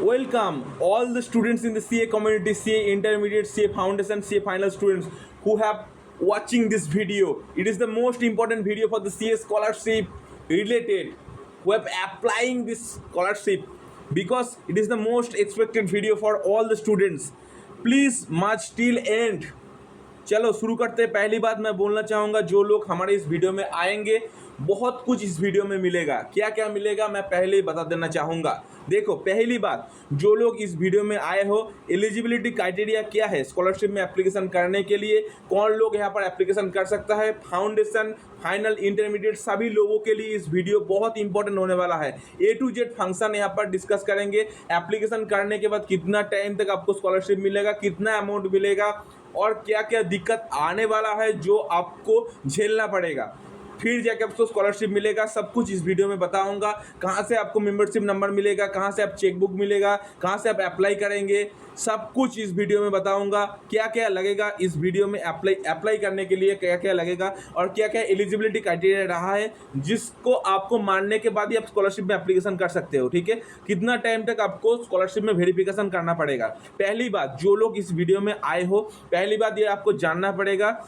Welcome all the students in the CA community, CA intermediate, CA foundation, CA final students who have watching this video. It is the most important video for the CA scholarship related who have applying this scholarship because it is the most expected video for all the students. Please watch till end. चलो शुरू करते हैं। पहली बात मैं बोलना चाहूँगा, जो लोग हमारे इस वीडियो में आएंगे बहुत कुछ इस वीडियो में मिलेगा। क्या क्या मिलेगा मैं पहले ही बता देना चाहूँगा। देखो, पहली बात, जो लोग इस वीडियो में आए हो, एलिजिबिलिटी क्राइटेरिया क्या है स्कॉलरशिप में एप्लीकेशन करने के लिए, कौन लोग यहाँ पर एप्लीकेशन कर सकता है, फाउंडेशन, फाइनल, इंटरमीडिएट, सभी लोगों के लिए इस वीडियो बहुत इंपॉर्टेंट होने वाला है। A to Z फंक्शन यहाँ पर डिस्कस करेंगे। एप्लीकेशन करने के बाद कितना टाइम तक आपको स्कॉलरशिप मिलेगा, कितना अमाउंट मिलेगा और क्या क्या दिक्कत आने वाला है जो आपको झेलना पड़ेगा, फिर जाके आपको स्कॉलरशिप मिलेगा, सब कुछ इस वीडियो में बताऊंगा। कहाँ से आपको मेंबरशिप नंबर मिलेगा, कहाँ से आप चेकबुक मिलेगा, कहाँ से आप अप्लाई करेंगे, सब कुछ इस वीडियो में बताऊंगा। क्या क्या लगेगा इस वीडियो में अप्लाई करने के लिए, क्या क्या लगेगा और क्या क्या एलिजिबिलिटी क्राइटेरिया रहा है जिसको आपको मानने के बाद ही आप स्कॉलरशिप में एप्लीकेशन कर सकते हो। ठीक है, कितना टाइम तक आपको स्कॉलरशिप में वेरिफिकेशन करना पड़ेगा। पहली बात, जो लोग इस वीडियो में आए हो, पहली बात ये आपको जानना पड़ेगा,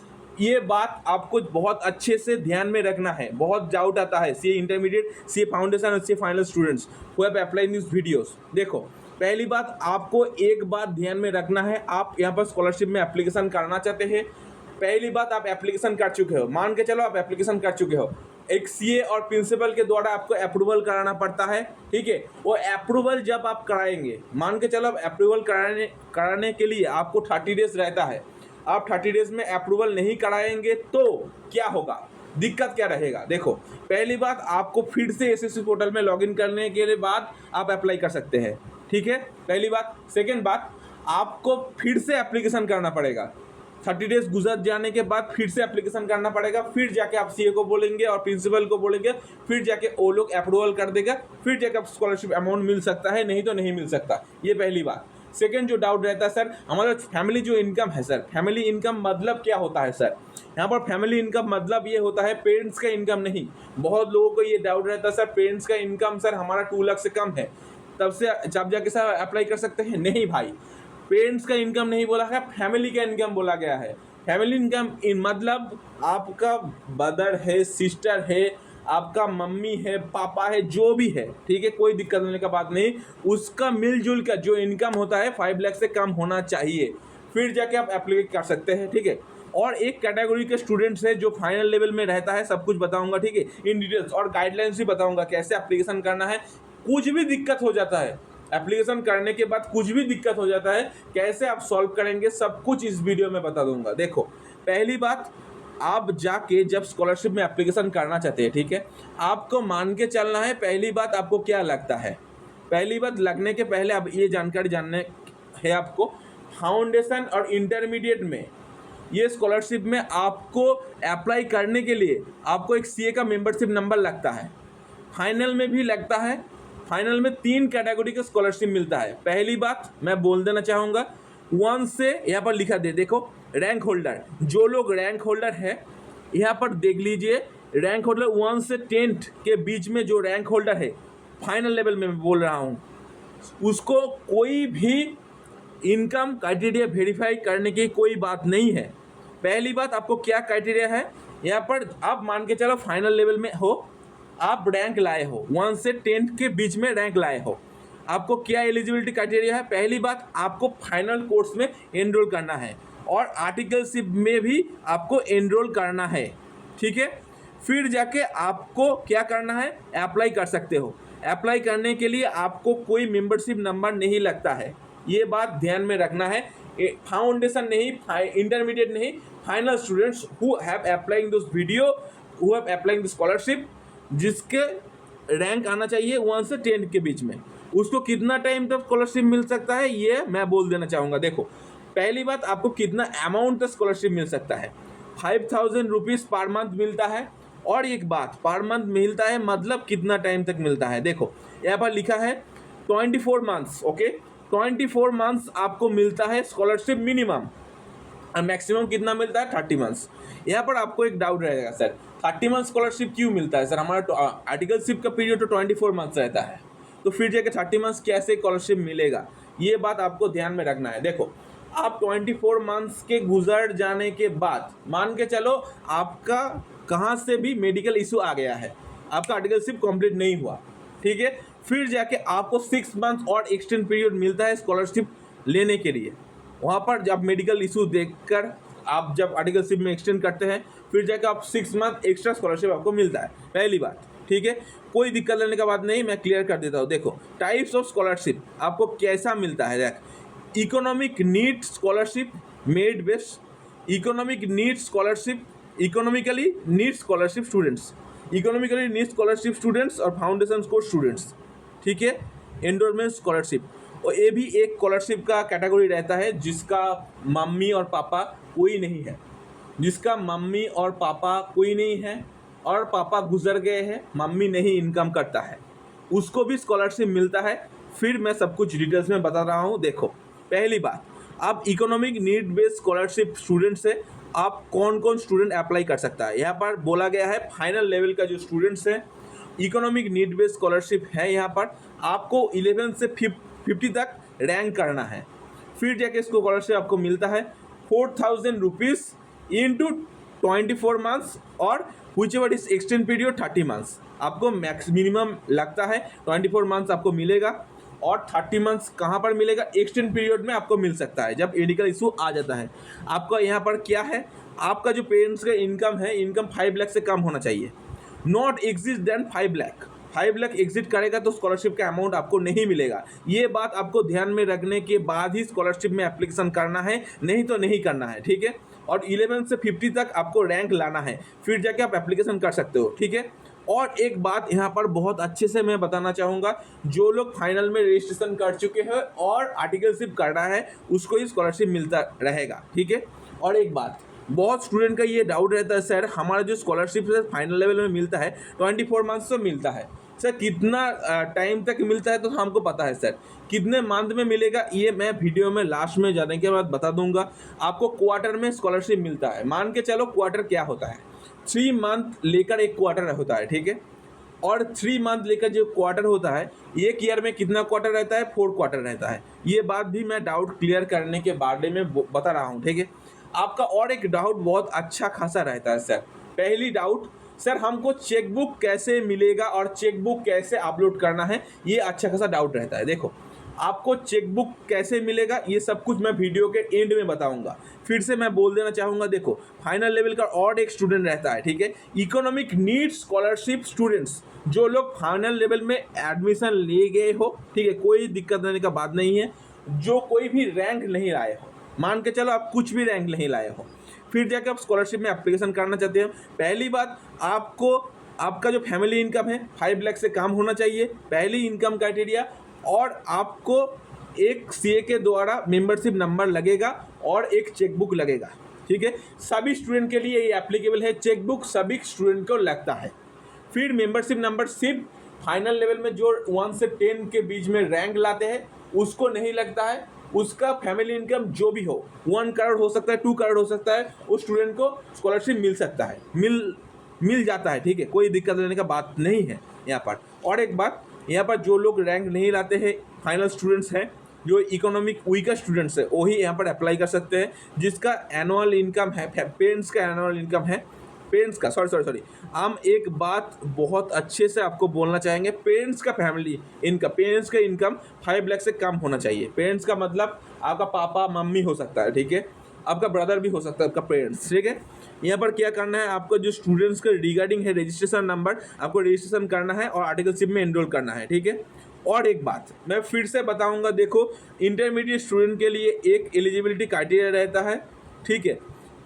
ये बात आपको बहुत अच्छे से ध्यान में रखना है। बहुत डाउट आता है सीए इंटरमीडिएट, सीए फाउंडेशन और CA final students who have applied this videos. देखो, पहली बात आपको एक बात ध्यान में रखना है, आप यहाँ पर स्कॉलरशिप में एप्लीकेशन करना चाहते हैं। पहली बात, आप एप्लीकेशन कर चुके हो, मान के चलो आप एप्लीकेशन कर चुके हो, एक सीए और प्रिंसिपल के द्वारा आपको अप्रूवल कराना पड़ता है। ठीक है, वो अप्रूवल जब आप कराएंगे, मान के चलो आप अप्रूवल कराने के लिए आपको 30 डेज रहता है। आप 30 डेज में अप्रूवल नहीं कराएंगे तो क्या होगा, दिक्कत क्या रहेगा। देखो, पहली बात, आपको फिर से एसएससी पोर्टल में लॉगिन करने के बाद आप अप्लाई कर सकते हैं। ठीक है, पहली बात। सेकेंड बात, आपको फिर से एप्लीकेशन करना पड़ेगा। 30 डेज गुजर जाने के बाद फिर से एप्लीकेशन करना पड़ेगा, फिर जाके आप सीए को बोलेंगे और प्रिंसिपल को बोलेंगे, फिर जाके वो लोग अप्रूवल कर देगा, फिर जाके आप स्कॉलरशिप अमाउंट मिल सकता है, नहीं तो नहीं मिल सकता। ये पहली बात। सेकेंड जो डाउट रहता है, सर हमारा फैमिली जो इनकम है, सर फैमिली इनकम मतलब क्या होता है। सर यहाँ पर फैमिली इनकम मतलब ये होता है पेरेंट्स का इनकम नहीं। बहुत लोगों को ये डाउट रहता है, सर पेरेंट्स का इनकम सर हमारा 2 लाख से कम है, तब से जब जाके सर अप्लाई कर सकते हैं। नहीं भाई, पेरेंट्स का इनकम नहीं बोला है, फैमिली का इनकम बोला गया है। फैमिली इनकम मतलब आपका ब्रदर है, सिस्टर है, आपका मम्मी है, पापा है, जो भी है, ठीक है, कोई दिक्कत होने का बात नहीं, उसका मिलजुल का जो इनकम होता है 5 लाख से कम होना चाहिए, फिर जाके आप अप्लाई कर सकते हैं। ठीक है, और एक कैटेगरी के स्टूडेंट्स है जो फाइनल लेवल में रहता है, सब कुछ बताऊंगा। ठीक है, इन डिटेल्स और गाइडलाइंस भी बताऊंगा कैसे एप्लीकेशन करना है। कुछ भी दिक्कत हो जाता है एप्लीकेशन करने के बाद, कुछ भी दिक्कत हो जाता है, कैसे आप सॉल्व करेंगे, सब कुछ इस वीडियो में बता दूंगा। देखो, पहली बात, आप जाके जब स्कॉलरशिप में एप्लीकेशन करना चाहते हैं, ठीक है, आपको मान के चलना है। पहली बात, आपको क्या लगता है, पहली बात लगने के पहले अब ये जानकारी जानने है आपको, फाउंडेशन और इंटरमीडिएट में ये स्कॉलरशिप में आपको अप्लाई करने के लिए आपको एक सीए का मेंबरशिप नंबर लगता है, फाइनल में भी लगता है। फाइनल में 3 कैटेगरी का स्कॉलरशिप मिलता है। पहली बात मैं बोल देना चाहूँगा, 1 से यहाँ पर लिखा दे, देखो रैंक होल्डर, जो लोग रैंक होल्डर है यहाँ पर देख लीजिए, रैंक होल्डर 1 से 10 के बीच में जो रैंक होल्डर है, फाइनल लेवल में मैं बोल रहा हूँ, उसको कोई भी इनकम क्राइटेरिया वेरीफाई करने की कोई बात नहीं है। पहली बात, आपको क्या क्राइटेरिया है, यहाँ पर आप मान के चलो फाइनल लेवल में हो, आप रैंक लाए हो, 1 से 10 के बीच में रैंक लाए हो, आपको क्या एलिजिबिलिटी क्राइटेरिया है। पहली बात, आपको फाइनल कोर्स में एनरोल करना है और आर्टिकलशिप में भी आपको एनरोल करना है। ठीक है, फिर जाके आपको क्या करना है, अप्लाई कर सकते हो। अप्लाई करने के लिए आपको कोई मेंबरशिप नंबर नहीं लगता है, ये बात ध्यान में रखना है। फाउंडेशन नहीं, इंटरमीडिएट नहीं, final students who have applying this video, who have applying this scholarship, जिसके रैंक आना चाहिए 1 से 10 के बीच में, उसको कितना टाइम तक स्कॉलरशिप मिल सकता है ये मैं बोल देना चाहूँगा। देखो, पहली बात, आपको कितना अमाउंट तक स्कॉलरशिप मिल सकता है, 5000 रुपीज़ पर मंथ मिलता है। और एक बात, पर मंथ मिलता है मतलब कितना टाइम तक मिलता है, देखो यहाँ पर लिखा है 24 मंथ्स। ओके, 24 मंथ्स आपको मिलता है स्कॉलरशिप मिनिमम, और मैक्सिमम कितना मिलता है, 30 मंथ्स। यहाँ पर आपको एक डाउट रहेगा, सर 30 मंथ स्कॉलरशिप क्यों मिलता है। सर हमारा आर्टिकलशिप का पीरियड तो 24 मंथ्स रहता है, तो फिर जाके 30 मंथ्स कैसे स्कॉलरशिप मिलेगा, ये बात आपको ध्यान में रखना है। देखो, आप 24 मंथ्स के गुजर जाने के बाद मान के चलो आपका कहाँ से भी मेडिकल इशू आ गया है, आपका आर्टिकलशिप कंप्लीट नहीं हुआ, ठीक है, फिर जाके आपको 6 मंथ और एक्सटेंड पीरियड मिलता है स्कॉलरशिप लेने के लिए। वहाँ पर जब मेडिकल इशू देखकर आप जब आर्टिकलशिप में एक्सटेंड करते हैं, फिर जाकर आप 6 मंथ एक्स्ट्रा स्कॉलरशिप आपको मिलता है, पहली बात, ठीक है। कोई दिक्कत लेने का बात नहीं, मैं क्लियर कर देता हूँ। देखो, टाइप्स ऑफ स्कॉलरशिप आपको कैसा मिलता है। देख, economic need scholarship made best, economic need scholarship, economically need scholarship students, economically need scholarship students और फाउंडेशन कोर्स स्टूडेंट्स, ठीक है। एंडोर्समेंट स्कॉलरशिप, और ये भी एक स्कॉलरशिप का कैटेगरी रहता है जिसका मम्मी और पापा कोई नहीं है, जिसका मम्मी और पापा कोई नहीं है और पापा गुजर गए हैं, मम्मी नहीं इनकम करता है, उसको भी स्कॉलरशिप मिलता है। फिर मैं सब कुछ डिटेल्स में बता रहा हूँ। देखो, पहली बात, आप economic need based scholarship student से आप कौन कौन स्टूडेंट अप्लाई कर सकता है। यहाँ पर बोला गया है फाइनल लेवल का जो स्टूडेंट्स है, इकोनॉमिक नीड बेस्ड स्कॉलरशिप है। यहाँ पर आपको 11 से 50 तक रैंक करना है, फिर जाके इसको स्कॉलरशिप आपको मिलता है 4,000 रुपीज़ इंटू 24 मंथ्स और which ever is extend period 30 months. आपको मैक्स मिनिमम लगता है 24 मंथ्स आपको मिलेगा, और 30 मंथ्स कहाँ पर मिलेगा, एक्सटेंड पीरियड में आपको मिल सकता है जब मेडिकल इशू आ जाता है। आपका यहाँ पर क्या है, आपका जो पेरेंट्स का इनकम है, इनकम 5 लाख से कम होना चाहिए, not exist then 5 lakh. 5 lakh exit करेगा तो स्कॉलरशिप का अमाउंट आपको नहीं मिलेगा। ये बात आपको ध्यान में रखने के बाद ही स्कॉलरशिप में एप्लीकेशन करना है, नहीं तो नहीं करना है, ठीक है। और 11 से 50 तक आपको रैंक लाना है, फिर जाके आप एप्लीकेशन कर सकते हो, ठीक है। और एक बात यहाँ पर बहुत अच्छे से मैं बताना चाहूँगा, जो लोग फाइनल में रजिस्ट्रेशन कर चुके हैं और आर्टिकलशिप करना है उसको ही स्कॉलरशिप मिलता रहेगा, ठीक है। और एक बात, बहुत स्टूडेंट का ये डाउट रहता है, सर हमारा जो स्कॉलरशिप है फाइनल लेवल में मिलता है 24 मंथ्स से मिलता है, सर कितना टाइम तक मिलता है, तो हमको पता है सर कितने मंथ में मिलेगा, ये मैं वीडियो में लास्ट में जाने के बाद बता दूंगा। आपको क्वार्टर में स्कॉलरशिप मिलता है, मान के चलो क्वार्टर क्या होता है, 3 मंथ लेकर एक क्वार्टर होता है, ठीक है। और 3 मंथ लेकर जो क्वार्टर होता है, एक ईयर में कितना क्वार्टर रहता है, 4 क्वार्टर रहता है। ये बात भी मैं डाउट क्लियर करने के बारे में बता रहा हूँ, ठीक है। आपका और एक डाउट बहुत अच्छा खासा रहता है सर, पहली डाउट, सर हमको चेकबुक कैसे मिलेगा और चेकबुक कैसे अपलोड करना है, ये अच्छा खासा डाउट रहता है। देखो, आपको चेकबुक कैसे मिलेगा ये सब कुछ मैं वीडियो के एंड में बताऊंगा। फिर से मैं बोल देना चाहूँगा, देखो फाइनल लेवल का और एक स्टूडेंट रहता है, ठीक है, इकोनॉमिक नीड स्कॉलरशिप स्टूडेंट्स, जो लोग फाइनल लेवल में एडमिशन ले गए हो, ठीक है, कोई दिक्कत लेने का बात नहीं है, जो कोई भी रैंक नहीं लाए हो, मान के चलो आप कुछ भी रैंक नहीं लाए हो, फिर जाकर आप स्कॉलरशिप में एप्लीकेशन करना चाहते हैं। पहली बात, आपको आपका जो फैमिली इनकम है 5 लाख से कम होना चाहिए, पहली इनकम क्राइटेरिया, और आपको एक सीए के द्वारा मेंबरशिप नंबर लगेगा और एक चेकबुक लगेगा, ठीक है। सभी स्टूडेंट के लिए ये एप्लीकेबल है, चेकबुक सभी स्टूडेंट को लगता है। फिर मेंबरशिप नंबर सिर्फ फाइनल लेवल में जो 1 से 10 के बीच में रैंक लाते हैं उसको नहीं लगता है, उसका फैमिली इनकम जो भी हो, 1 करोड़ हो सकता है, 2 करोड़ हो सकता है, उस स्टूडेंट को स्कॉलरशिप मिल सकता है, मिल जाता है, ठीक है, कोई दिक्कत लेने का बात नहीं है यहाँ पर। और एक बात, यहाँ पर जो लोग रैंक नहीं लाते हैं, फाइनल स्टूडेंट्स हैं, जो इकोनॉमिक वीकर स्टूडेंट्स है, वही यहाँ पर अप्लाई कर सकते हैं, जिसका एनुअल इनकम है, पेरेंट्स का एनुअल इनकम है, पेरेंट्स का सॉरी हम एक बात बहुत अच्छे से आपको बोलना चाहेंगे, पेरेंट्स का फैमिली इनकम, पेरेंट्स का इनकम 5 लाख से कम होना चाहिए। पेरेंट्स का मतलब आपका पापा मम्मी हो सकता है, ठीक है, आपका ब्रदर भी हो सकता है, आपका पेरेंट्स, ठीक है। यहाँ पर क्या करना है, आपको जो स्टूडेंट्स का रिगार्डिंग है रजिस्ट्रेशन नंबर, आपको रजिस्ट्रेशन करना है और आर्टिकलशिप में एनरोल करना है, ठीक है। और एक बात मैं फिर से बताऊंगा, देखो इंटरमीडिएट स्टूडेंट के लिए एक एलिजिबिलिटी क्राइटेरिया रहता है, ठीक है,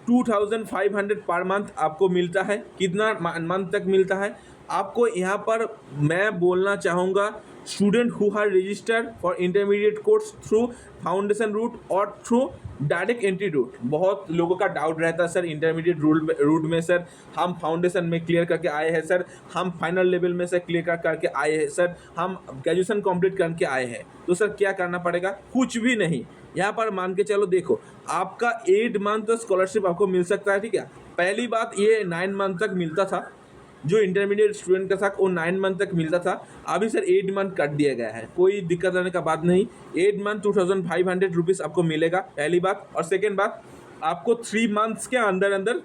2500 पर मंथ आपको मिलता है। कितना मंथ तक मिलता है आपको, यहाँ पर मैं बोलना चाहूँगा, student who are registered for intermediate course through foundation route और थ्रू डायरेक्ट एंट्री रूट। बहुत लोगों का डाउट रहता है, सर इंटरमीडिएट रूट में सर हम फाउंडेशन में क्लियर करके आए हैं, सर हम फाइनल लेवल में से क्लियर करके आए हैं, सर हम ग्रेजुएशन कंप्लीट करके आए हैं, तो सर क्या करना पड़ेगा, कुछ भी नहीं। यहाँ पर मान के चलो, देखो आपका 8 मंथ स्कॉलरशिप आपको मिल सकता है, ठीक है। पहली बात, ये 9 मंथ तक मिलता था, जो इंटरमीडिएट स्टूडेंट का था वो 9 मंथ तक मिलता था, अभी सर 8 मंथ कर दिया गया है। कोई दिक्कत आने का बात नहीं, 8 मंथ 2500 रुपीज़ आपको मिलेगा, पहली बात। और सेकेंड बात, आपको 3 मंथ्स के अंदर अंदर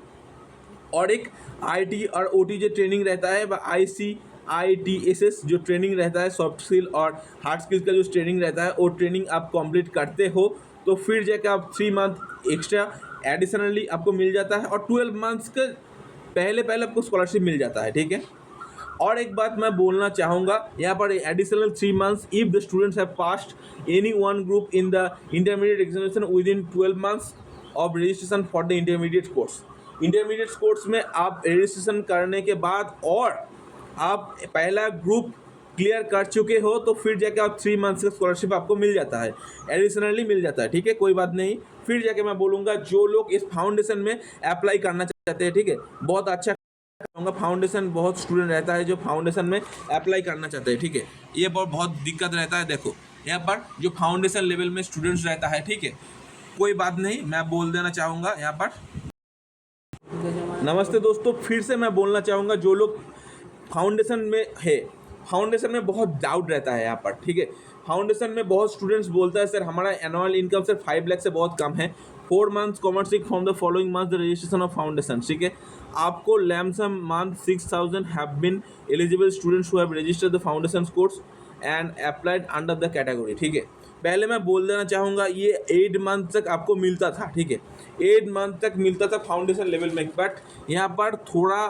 और एक IT और OT जो ट्रेनिंग रहता है, वह ICITSS जो ट्रेनिंग रहता है, सॉफ्ट स्किल और हार्ड स्किल्स का जो ट्रेनिंग रहता है, वो ट्रेनिंग आप कंप्लीट करते हो तो फिर जाके आप 3 मंथ एक्स्ट्रा एडिशनली आपको मिल जाता है, और 12 मंथ्स के पहले पहले आपको स्कॉलरशिप मिल जाता है, ठीक है। और एक बात मैं बोलना चाहूँगा यहाँ पर, additional 3 months if the students have passed any one group in the intermediate examination with in 12 months of registration for the intermediate course. Intermediate course में आप रजिस्ट्रेशन करने के बाद और आप पहला ग्रुप क्लियर कर चुके हो तो फिर जाके आप 3 मंथ्स का स्कॉलरशिप आपको मिल जाता है, एडिशनली मिल जाता है, ठीक है, कोई बात नहीं। फिर जाके मैं बोलूँगा जो लोग इस फाउंडेशन में अप्लाई करना चाहते हैं, ठीक है, बहुत अच्छा कहूँगा, फाउंडेशन बहुत स्टूडेंट रहता है जो फाउंडेशन में अप्लाई करना चाहते हैं, ठीक है, ये बहुत दिक्कत रहता है। देखो यहाँ पर जो फाउंडेशन लेवल में स्टूडेंट्स रहता है, ठीक है, कोई बात नहीं, मैं बोल देना चाहूँगा यहाँ पर। नमस्ते दोस्तों, फिर से मैं बोलना चाहूँगा जो लोग फाउंडेशन में है, फाउंडेशन में बहुत डाउट रहता है यहाँ पर, ठीक है। फाउंडेशन में बहुत स्टूडेंट्स बोलता है सर हमारा एनुअल इनकम सर 5 लाख से बहुत कम है, 4 months commencing from the following month the registration of foundation, ठीक है। आपको lump sum month 6000 have been eligible students who have registered the foundation course and applied under the category, ठीक है। पहले मैं बोल देना चाहूँगा ये 8 मंथ तक आपको मिलता था, ठीक है, 8 मंथ तक मिलता था फाउंडेशन लेवल में, बट यहाँ पर थोड़ा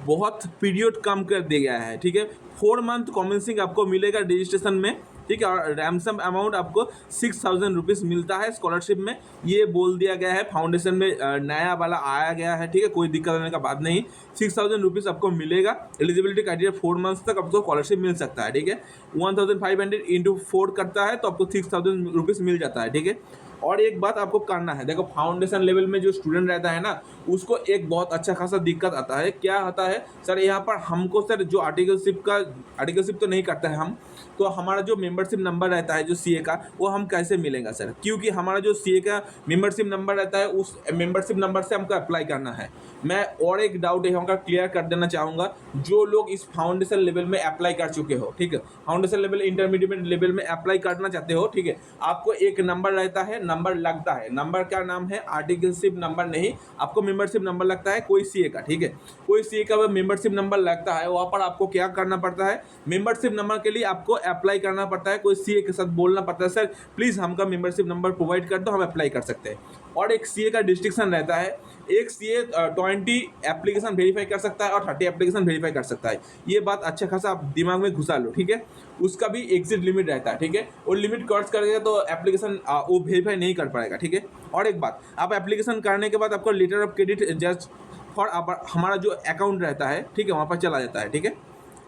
बहुत पीरियड कम कर दिया गया है, ठीक है। 4 मंथ कॉमेंसिंग आपको मिलेगा रजिस्ट्रेशन में, ठीक है, और रैमसम अमाउंट आपको 6000 रुपीज़ मिलता है स्कॉलरशिप में, ये बोल दिया गया है फाउंडेशन में, नया वाला आया गया है, ठीक है, कोई दिक्कत होने का बात नहीं। 6000 रुपीज़ आपको मिलेगा, एलिजिबिलिटी क्राइटेरिया 4 मंथ्स तक आपको स्कॉलरशिप मिल सकता है, ठीक है। 1500 इंटू 4 करता है तो आपको 6000 रुपीज़ मिल जाता है, ठीक है। और एक बात आपको करना है, देखो फाउंडेशन लेवल में जो स्टूडेंट रहता है ना, उसको एक बहुत अच्छा खासा दिक्कत आता है, क्या आता है सर, यहाँ पर हमको सर जो आर्टिकलशिप तो नहीं करता है हम, तो हमारा जो मेंबरशिप नंबर रहता है जो CA का, वो हम कैसे मिलेगा सर, क्योंकि हमारा जो CA का मेंबरशिप नंबर रहता है उस मेंबरशिप नंबर से हमको अप्लाई करना है। मैं और एक डाउट यहाँ का क्लियर कर देना चाहूँगा, जो लोग इस फाउंडेशन लेवल में अप्लाई कर चुके हो, ठीक है, फाउंडेशन लेवल इंटरमीडिएट लेवल में अप्लाई करना चाहते हो, ठीक है, आपको एक नंबर रहता है, नंबर लगता है, नंबर का नाम है आर्टिकलशिप नंबर नहीं, आपको मेंबरशिप नंबर लगता है कोई CA का, ठीक है, कोई CA का मेंबरशिप नंबर लगता है, वहाँ पर आपको क्या करना पड़ता है, मेंबरशिप नंबर के लिए आपको अप्लाई करना पड़ता है, कोई CA के साथ बोलना पड़ता है सर प्लीज़ हमका मेंबरशिप नंबर प्रोवाइड कर दो, हम अप्लाई कर सकते हैं। और एक CA का डिस्ट्रिक्शन रहता है, एक CA 20 एप्लीकेशन वेरीफाई कर सकता है और 30 एप्लीकेशन वेरीफाई कर सकता है, ये बात अच्छा खासा आप दिमाग में घुसा लो, ठीक है। उसका भी एग्जिट लिमिट रहता है, ठीक है, वो लिमिट क्रॉस करेगा तो एप्लीकेशन वो वेरीफाई नहीं कर पाएगा, ठीक है। और एक बात, आप एप्लीकेशन करने के बाद आपको letter of credit just for हमारा जो अकाउंट रहता है, ठीक है, वहाँ पर चला जाता है, ठीक है।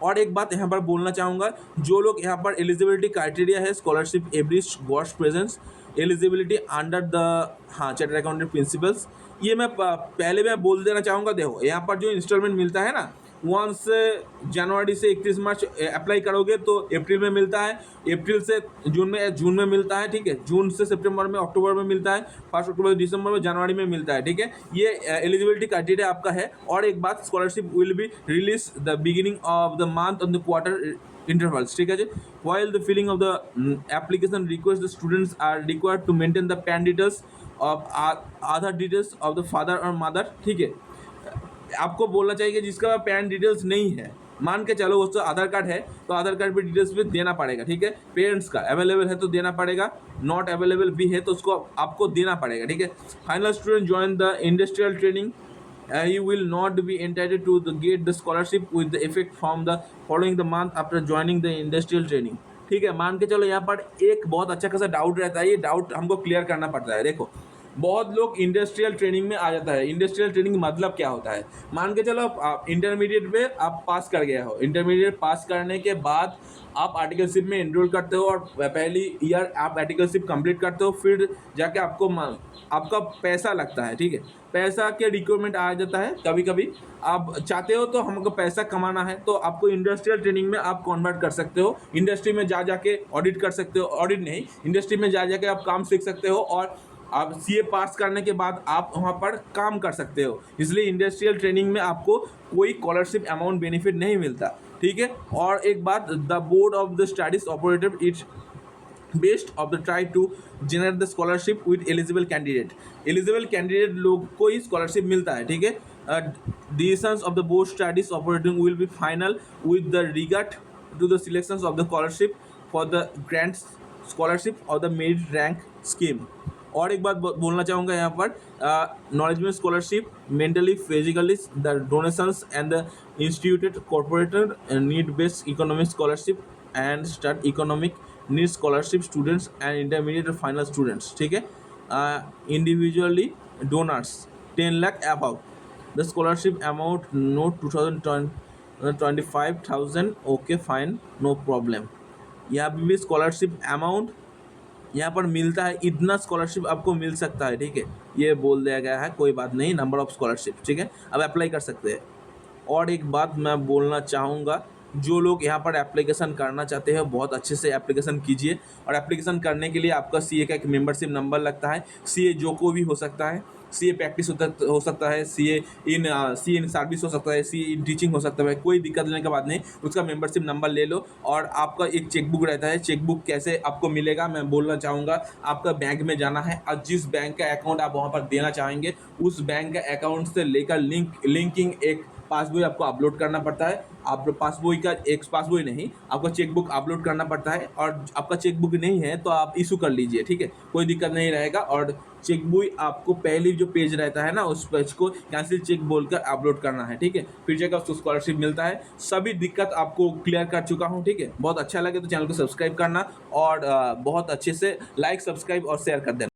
और एक बात यहाँ पर बोलना चाहूँगा, जो लोग यहाँ पर एलिजिबिलिटी क्राइटेरिया है scholarship every ghost presence eligibility under the chartered accountant principles, ये मैं पहले मैं बोल देना चाहूँगा, देखो यहाँ पर जो इंस्टॉलमेंट मिलता है ना, 1 जनवरी से 31 मार्च अप्लाई करोगे तो अप्रैल में मिलता है, अप्रैल से जून में मिलता है, ठीक है, जून से सितंबर में, अक्टूबर में मिलता है, 1 अक्टूबर दिसंबर में, जनवरी में मिलता है, ठीक है, ये एलिजिबिलिटी क्राइटेरिया आपका है। और एक बात, scholarship will be release the beginning of the month on the quarter intervals, ठीक है जी। While the filling of the application request, the students are required to maintain the PAN details of other details of the father or mother, ठीक है। आपको बोलना चाहिए कि जिसका pan details नहीं है, मान के चलो उसका आधार कार्ड है तो आधार कार्ड पे डिटेल्स भी देना पड़ेगा, ठीक है, पेरेंट्स का अवेलेबल है तो देना पड़ेगा, नॉट अवेलेबल भी है तो उसको आपको देना पड़ेगा, ठीक है। Final student join the industrial training, you will not be entitled to get the scholarship with the effect from the following the month after joining the industrial training, ठीक है। मान के चलो यहाँ पर एक बहुत अच्छा खासा डाउट रहता है, ये डाउट हमको क्लियर करना पड़ता है। देखो बहुत लोग इंडस्ट्रियल ट्रेनिंग में आ जाता है, इंडस्ट्रियल ट्रेनिंग मतलब क्या होता है, मान के चलो आप इंटरमीडिएट में आप पास कर गए हो, इंटरमीडिएट पास करने के बाद आप आर्टिकलशिप में एनरोल करते हो और पहली ईयर आप आर्टिकलशिप कंप्लीट करते हो, फिर जाके आपका पैसा लगता है, ठीक है, पैसा के रिक्वायरमेंट आ जाता है। कभी कभी आप चाहते हो तो हमको पैसा कमाना है तो आपको इंडस्ट्रियल ट्रेनिंग में आप कन्वर्ट कर सकते हो, इंडस्ट्री में जा जाके ऑडिट कर सकते हो, ऑडिट नहीं, इंडस्ट्री में जा जाके आप काम सीख सकते हो और आप सीए पास करने के बाद आप वहाँ पर काम कर सकते हो, इसलिए इंडस्ट्रियल ट्रेनिंग में आपको कोई स्कॉलरशिप अमाउंट बेनिफिट नहीं मिलता, ठीक है। और एक बात, the board of the studies operated its best of the try to generate the scholarship with eligible candidate लोग को ही स्कॉलरशिप मिलता है, ठीक है। Decisions of the board studies operating will be final with the regard to the selections of the scholarship for the grant scholarship और the merit rank scheme. और एक बात बोलना चाहूँगा यहाँ पर, acknowledgement scholarship mentally physically the donations and the instituted corporated need based economic scholarship and start economic need scholarship students and intermediate और final students, ठीक है। Individually donors 10 lakh above the scholarship amount no 25,000, okay fine, no problem. यहाँ पे भी scholarship amount यहाँ पर मिलता है, इतना स्कॉलरशिप आपको मिल सकता है, ठीक है, ये बोल दिया गया है, कोई बात नहीं, नंबर ऑफ स्कॉलरशिप, ठीक है, अब अप्लाई कर सकते हैं। और एक बात मैं बोलना चाहूँगा, जो लोग यहाँ पर एप्लीकेशन करना चाहते हैं बहुत अच्छे से एप्लीकेशन कीजिए। और एप्लीकेशन करने के लिए आपका सीए का एक मेंबरशिप नंबर लगता है। सीए जो को भी हो सकता है, सीए प्रैक्टिस हो सकता है, सीए इन सर्विस हो सकता है, सीए इन टीचिंग हो सकता है, कोई दिक्कत लेने के बाद नहीं, उसका मेंबरशिप नंबर ले लो। और आपका एक चेकबुक रहता है, चेकबुक कैसे आपको मिलेगा मैं बोलना चाहूँगा। आपका बैंक में जाना है और जिस बैंक का अकाउंट आप वहाँ पर देना चाहेंगे उस बैंक का अकाउंट से लेकर लिंकिंग एक पासबुक आपको अपलोड करना पड़ता है। आप पासबुक का एक पासबुक नहीं, आपको चेकबुक अपलोड करना पड़ता है। और आपका चेकबुक नहीं है तो आप इशू कर लीजिए, ठीक है, कोई दिक्कत नहीं रहेगा। और चेकबुक आपको पहले जो पेज रहता है ना, उस पेज को कैंसिल चेक बोलकर अपलोड करना है, ठीक है, फिर जाकर उसको स्कॉलरशिप मिलता है। सभी दिक्कत आपको क्लियर कर चुका हूँ, ठीक है। बहुत अच्छा लगे तो चैनल को सब्सक्राइब करना और बहुत अच्छे से लाइक, सब्सक्राइब और शेयर कर देना।